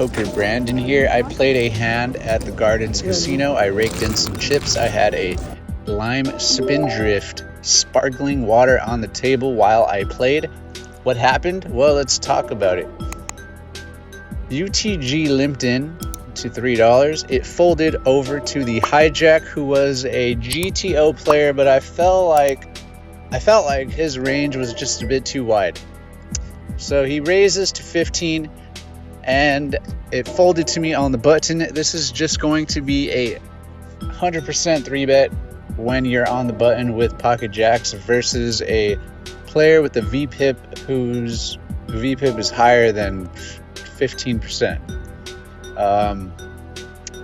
Pokerbrandon here. I played a hand at the Gardens Casino. I raked in some chips. I had a lime spindrift sparkling water on the table while I played. What happened? Well, let's talk about it. UTG limped in to $3. It folded over to the hijack, who was a GTO player, but I felt like his range was just a bit too wide. So he raises to 15 and it folded to me on the button. This is just going to be a 100% 3-bet when you're on the button with pocket jacks versus a player with a VPIP whose VPIP is higher than 15%.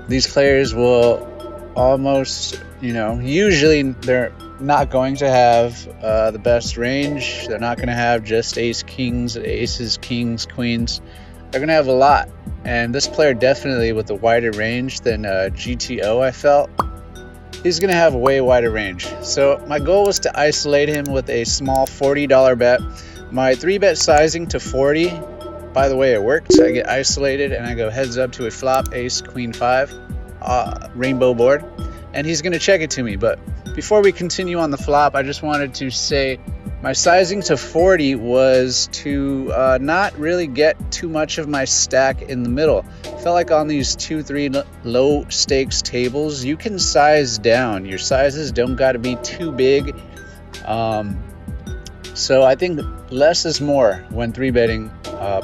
These players will almost, usually they're not going to have the best range. They're not going to have just ace kings, aces, kings, queens. They're going to have a lot. And this player definitely with a wider range than GTO, I felt. He's going to have a way wider range. So my goal was to isolate him with a small $40 bet. My 3-bet sizing to 40. By the way, it worked. I get isolated and I go heads up to a flop, ace, queen, 5, rainbow board. And he's going to check it to me. But before we continue on the flop, I just wanted to say my sizing to 40 was to not really get too much of my stack in the middle. I felt like on these 2-3 low stakes tables, you can size down. Your sizes don't got to be too big. So I think less is more when 3-betting,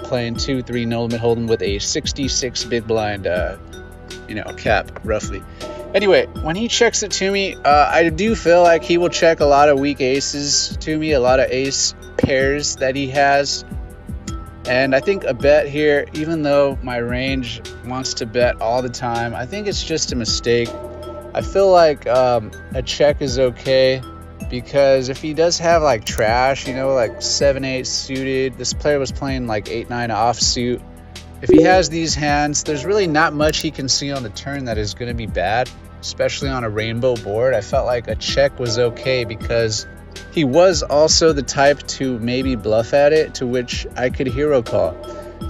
playing 2-3 no limit hold'em with a 66 big blind, cap roughly. Anyway, when he checks it to me, I do feel like he will check a lot of weak aces to me, a lot of ace pairs that he has. And I think a bet here, even though my range wants to bet all the time, I think it's just a mistake. I feel like a check is okay, because if he does have like trash, like 7-8 suited, this player was playing like 8-9 offsuit. If he has these hands, there's really not much he can see on the turn that is going to be bad, especially on a rainbow board. I felt like a check was okay because he was also the type to maybe bluff at it, to which I could hero call.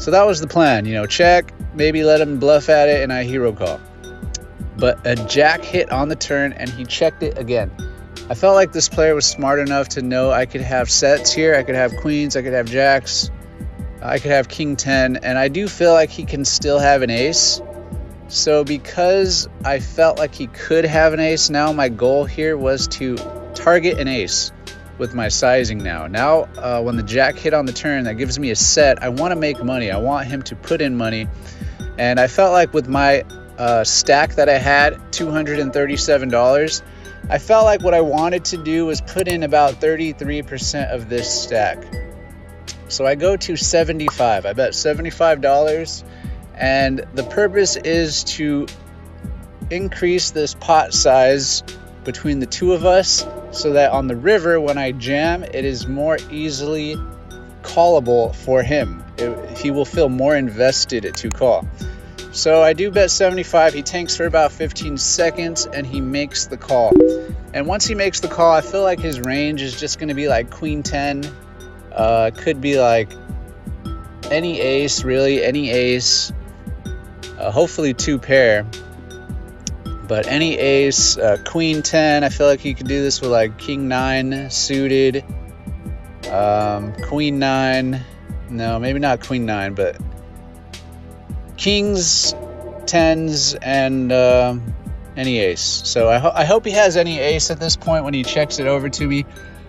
So that was the plan, check, maybe let him bluff at it and I hero call. But a jack hit on the turn and he checked it again. I felt like this player was smart enough to know I could have sets here, I could have queens, I could have jacks, I could have king 10, and I do feel like he can still have an ace. So because I felt like he could have an ace, now my goal here was to target an ace with my sizing now. Now, when the jack hit on the turn, that gives me a set. I want to make money. I want him to put in money. And I felt like with my stack that I had, $237, I felt like what I wanted to do was put in about 33% of this stack. So I go to 75. I bet $75, and the purpose is to increase this pot size between the two of us so that on the river, when I jam, it is more easily callable for him. He will feel more invested to call. So I do bet 75. He tanks for about 15 seconds and he makes the call. And once he makes the call, I feel like his range is just going to be like queen 10. Could be like any ace, really, any ace. Hopefully 2 pair. But any ace, queen 10. I feel like he could do this with like king 9 suited. Queen 9. No, maybe not queen 9, but kings, 10s, and any ace. So I hope he has any ace at this point when he checks it over to me.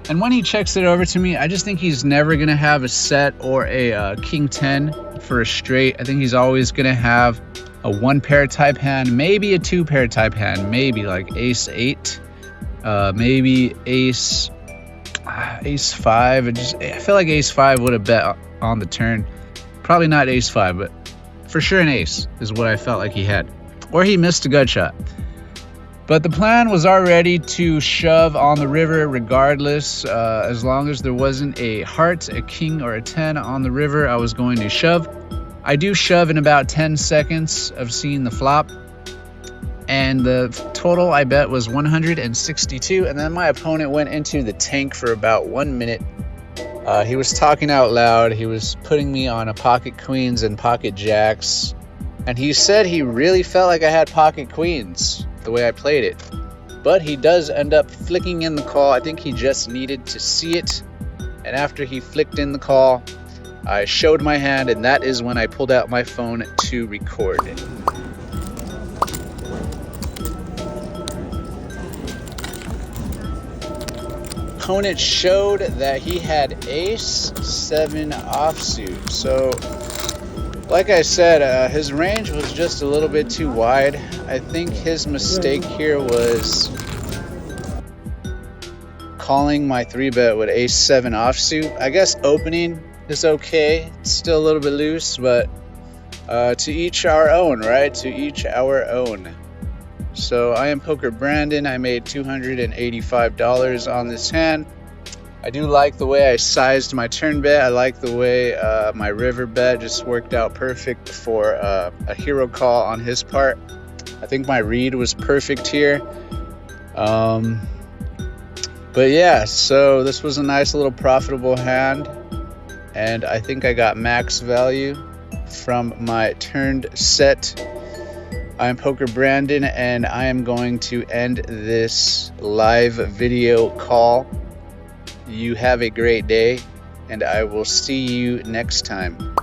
And when he checks it over to me, I just think he's never going to have a set or a king 10 for a straight. I think he's always going to have a 1-pair type hand, maybe a 2-pair type hand, maybe like ace 8, maybe ace 5. I feel like ace 5 would have bet on the turn. Probably not ace 5, but for sure an ace is what I felt like he had. Or he missed a gut shot. But the plan was already to shove on the river regardless. As long as there wasn't a heart, a king, or a 10 on the river, I was going to shove. I do shove in about 10 seconds of seeing the flop. And the total I bet was 162. And then my opponent went into the tank for about 1 minute. He was talking out loud. He was putting me on a pocket queens and pocket jacks. And he said he really felt like I had pocket queens the way I played it. But he does end up flicking in the call. I think he just needed to see it. And after he flicked in the call, I showed my hand, and that is when I pulled out my phone to record. Opponent showed that he had ace 7 offsuit. So, like I said, his range was just a little bit too wide. I think his mistake here was calling my 3-bet with ace 7 offsuit. I guess opening is okay. It's still a little bit loose, but to each our own, right? To each our own. So I am Pokerbrandon. I made $285 on this hand. I do like the way I sized my turn bet. I like the way my river bet just worked out perfect for a hero call on his part. I think my read was perfect here. But yeah, so this was a nice little profitable hand, and I think I got max value from my turned set. I am Pokerbrandon, and I am going to end this live video call. You have a great day, and I will see you next time.